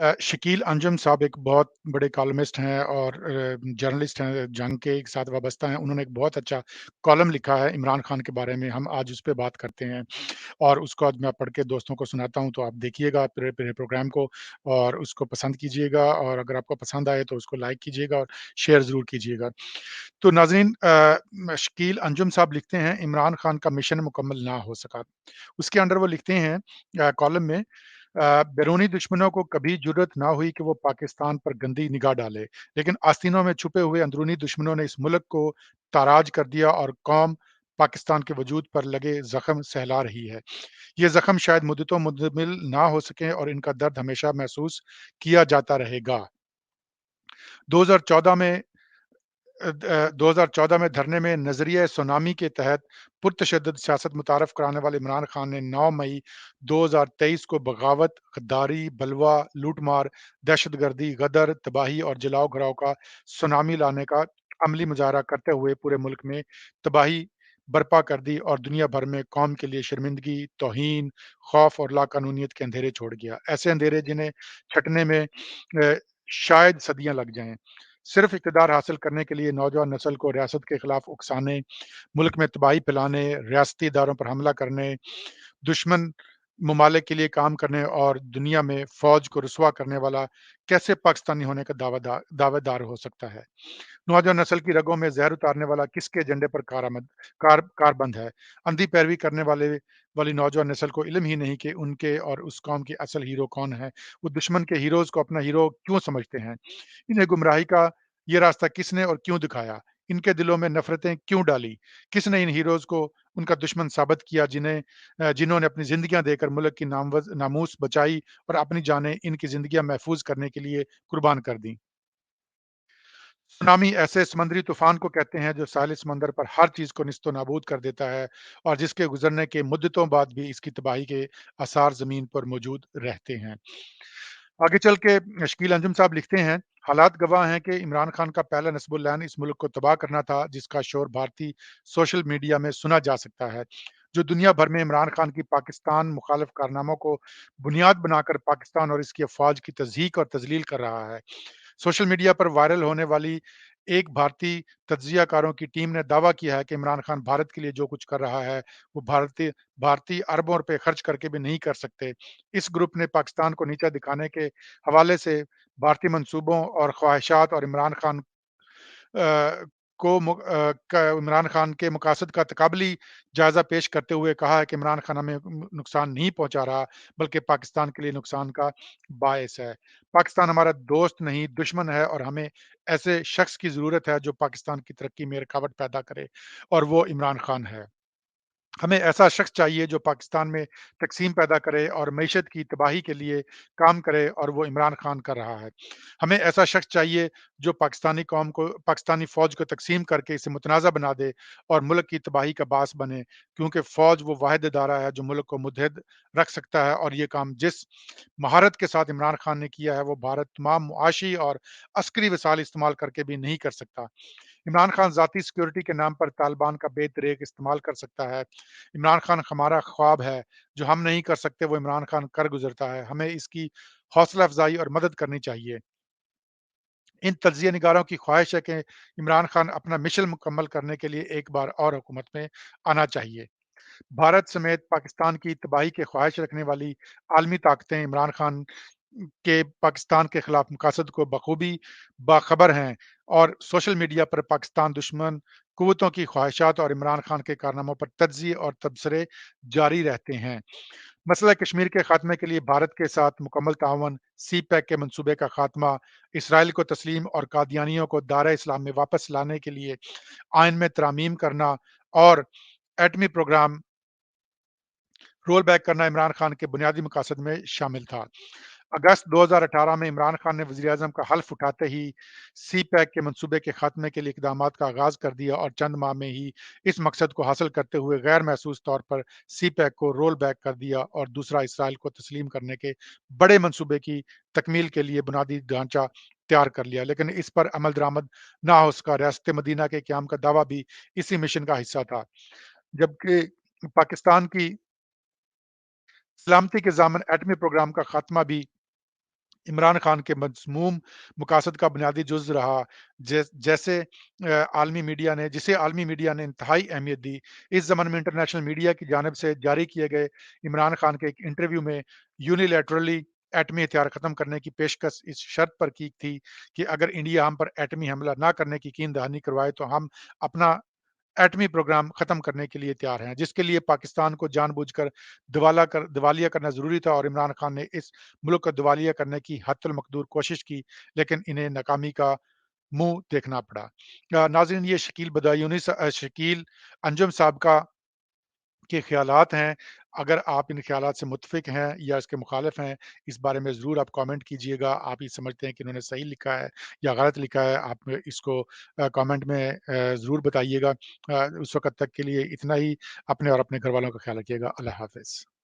शकील अंजुम साहब एक बहुत बड़े कॉलमिस्ट हैं और जर्नलिस्ट हैं, जंग के साथ वाबस्ता हैं। उन्होंने एक बहुत अच्छा कॉलम लिखा है इमरान खान के बारे में, हम आज उस पे बात करते हैं और उसको आज मैं पढ़ के दोस्तों को सुनाता हूँ, तो आप देखिएगा पूरे पूरे प्रोग्राम को और उसको पसंद कीजिएगा और अगर आपको पसंद आए तो उसको लाइक कीजिएगा और शेयर ज़रूर कीजिएगा। तो नाज़रीन शकील अंजुम साहब लिखते हैं, इमरान खान का मिशन मुकम्मल ना हो सका। उसके अंडर वो लिखते हैं कॉलम में बैरूनी दुश्मनों को कभी जुर्रत ना हुई कि वो पाकिस्तान पर गंदी निगाह डाले, लेकिन आस्तीनों में छुपे हुए अंदरूनी दुश्मनों ने इस मुल्क को ताराज कर दिया और कौम पाकिस्तान के वजूद पर लगे ज़ख्म सहला रही है। ये ज़ख्म शायद मुद्दतों मुंतमिल ना हो सकें और इनका दर्द हमेशा महसूस किया जाता रहेगा। 2014 में 2014 में धरने में नज़रिया सुनामी के तहत पुरतशद्दुद सियासत मुतारफ़ कराने वाले इमरान खान ने 9 मई 2023 को बगावत, गद्दारी, बलवा, लूट-मार, दहशतगर्दी, गदर, तबाही और जलाओ-घराव का सुनामी लाने का अमली मुजाहरा करते हुए पूरे मुल्क में तबाही बर्पा कर दी और दुनिया भर में कौम के लिए शर्मिंदगी, तौहीन, खौफ और लाक़ानूनियत के अंधेरे छोड़ गया। ऐसे अंधेरे जिन्हें छँटने में शायद सदियाँ लग जाएँ। सिर्फ इक़्तिदार हासिल करने के लिए नौजवान नस्ल को रियासत के खिलाफ उकसाने, मुल्क में तबाही फैलाने, रियासती इदारों पर हमला करने, दुश्मन ममालिक के लिए काम करने और दुनिया में फ़ौज को रुसवा करने वाला कैसे पाकिस्तानी होने का दावेदार हो सकता है? नौजवान नस्ल की रगों में ज़हर उतारने वाला किसके एजेंडे पर कारबंद है? अंधी पैरवी करने वाली नौजवान नस्ल को इल्म ही नहीं कि उनके और उस कौम के असल हीरो कौन है। वो दुश्मन के हीरोज़ को अपना हीरो क्यों समझते हैं? इन्हें गुमराही का ये रास्ता किसने और क्यों दिखाया? इनके दिलों में नफ़रतें क्यों डाली? किसने इन हीरोज़ को उनका दुश्मन साबित किया जिन्होंने अपनी ज़िंदगियाँ देकर मुल्क की नामूस बचाई और अपनी जानें इनकी ज़िंदगियाँ महफूज़ करने के लिए कुर्बान कर दी। सुनामी ऐसे समुद्री तूफ़ान को कहते हैं जो साहिल समंदर पर हर चीज़ को निस्तो-नाबूद कर देता है और जिसके गुज़रने के मुद्दतों बाद भी इसकी तबाही के आसार ज़मीन पर मौजूद रहते हैं। आगे चल के शकील अंजुम साहब लिखते हैं, हालात गवाह हैं कि इमरान खान का पहला नस्बुल-ऐन इस मुल्क को तबाह करना था, जिसका शोर भारतीय सोशल मीडिया में सुना जा सकता है, जो दुनिया भर में इमरान खान की पाकिस्तान मुखालिफ कारनामों को बुनियाद बनाकर पाकिस्तान और इसकी अफ़वाज की तज़हीक और तज़लील कर रहा है। सोशल मीडिया पर वायरल होने वाली एक भारतीय तज्ज़ियाकारों की टीम ने दावा किया है कि इमरान खान भारत के लिए जो कुछ कर रहा है, वो भारतीय भारतीय अरबों रुपए खर्च करके भी नहीं कर सकते। इस ग्रुप ने पाकिस्तान को नीचा दिखाने के हवाले से भारतीय मंसूबों और ख्वाहिशात और अ, इमरान खान के मकासद का तकाबली जायज़ा पेश करते हुए कहा है कि इमरान खान हमें नुकसान नहीं पहुँचा रहा, बल्कि पाकिस्तान के लिए नुकसान का बायस है। पाकिस्तान हमारा दोस्त नहीं, दुश्मन है और हमें ऐसे शख्स की ज़रूरत है जो पाकिस्तान की तरक्की में रुकावट पैदा करे और वो इमरान खान है। हमें ऐसा शख्स चाहिए जो पाकिस्तान में तक़सीम पैदा करे और मईशत की तबाही के लिए काम करे और वो इमरान खान कर रहा है। हमें ऐसा शख्स चाहिए जो पाकिस्तानी फ़ौज को तक़सीम करके इसे मुतनाज़ा बना दे और मुल्क की तबाही का बाँस बने, क्योंकि फ़ौज वो वाहिद इदारा है जो मुल्क को मुत्तहिद रख सकता है और ये काम जिस महारत के साथ इमरान खान ने किया है, वो भारत तमाम मुआशी और अस्करी वसाइल इस्तेमाल करके भी नहीं कर सकता। इमरान खान ज़ाती सिक्योरिटी के नाम पर तालिबान का बेतरेक इस्तेमाल कर सकता है। इमरान खान हमारा ख्वाब है, जो हम नहीं कर सकते वो इमरान खान कर गुज़रता है। हमें इसकी हौसला अफ़ज़ाई और मदद करनी चाहिए। इन तज्ज़िया निगारों की ख्वाहिश है कि इमरान खान अपना मिशन मुकम्मल करने के लिए एक बार और हुकूमत में आना चाहिए। भारत समेत पाकिस्तान की तबाही की ख्वाहिश रखने वाली आलमी ताकतें इमरान खान के पाकिस्तान के खिलाफ मकासद को बखूबी बाखबर हैं और सोशल मीडिया पर पाकिस्तान दुश्मन कुव्वतों की ख्वाहिशात और इमरान खान के कारनामों पर तज्ज़िये और तबसरे जारी रहते हैं। मसला कश्मीर के खात्मे के लिए भारत के साथ मुकम्मल ताउन, सी पैक के मंसूबे का खात्मा, इसराइल को तस्लीम और कादियानियों को दायरा इस्लाम में वापस लाने के लिए आइन में तरामीम करना और एटमी प्रोग्राम रोल बैक करना इमरान खान के बुनियादी मकासद में शामिल था। अगस्त 2018 में इमरान खान ने वज़ीर-ए-आज़म का हल्फ़ उठाते ही सी पैक के मंसूबे के खात्मे के लिए इक़दामात का आगाज़ कर दिया और चंद माह में ही इस मकसद को हासिल करते हुए गैर महसूस तौर पर सी पैक को रोल बैक कर दिया और दूसरा इसराइल को तस्लीम करने के बड़े मंसूबे की तकमील के लिए बुनियादी ढांचा तैयार कर लिया। लेकिन इस पर अमल दरामद ना हो सका। रियासत मदीना के क़याम का दावा भी इसी मिशन का हिस्सा था। जबकि पाकिस्तान की सलामती के ज़ामन एटमी प्रोग्राम का खात्मा भी इमरान खान के मज़मूम मकासद का बुनियादी जुज़ रहा, जैसे आलमी मीडिया ने जिसे आलमी मीडिया ने इंतहाई अहमियत दी। इस ज़माने में इंटरनेशनल मीडिया की जानिब से जारी किए गए इमरान खान के एक इंटरव्यू में यूनिलैटरली एटमी हथियार ख़त्म करने की पेशकश इस शर्त पर की थी कि अगर इंडिया हम पर एटमी हमला ना करने की कीन दहानी करवाए तो हम अपना एटमी प्रोग्राम खत्म करने के लिए तैयार हैं, जिसके लिए पाकिस्तान को जानबूझकर दिवालिया करना ज़रूरी था और इमरान खान ने इस मुल्क को दिवालिया करने की हत्तुल मकदूर कोशिश की, लेकिन इन्हें नाकामी का मुँह देखना पड़ा। नाज़रीन ये शकील अंजुम साहब का के ख़यालात हैं। अगर आप इन ख़यालात से मुत्फ़िक हैं या इसके मुख़ालिफ़ हैं, इस बारे में ज़रूर आप कमेंट कीजिएगा। आप ये समझते हैं कि इन्होंने सही लिखा है या गलत लिखा है, आप इसको कमेंट में ज़रूर बताइएगा। उस वक़्त तक के लिए इतना ही। अपने और अपने घरवालों का ख़्याल रखिएगा। अल्लाह हाफ़िज़।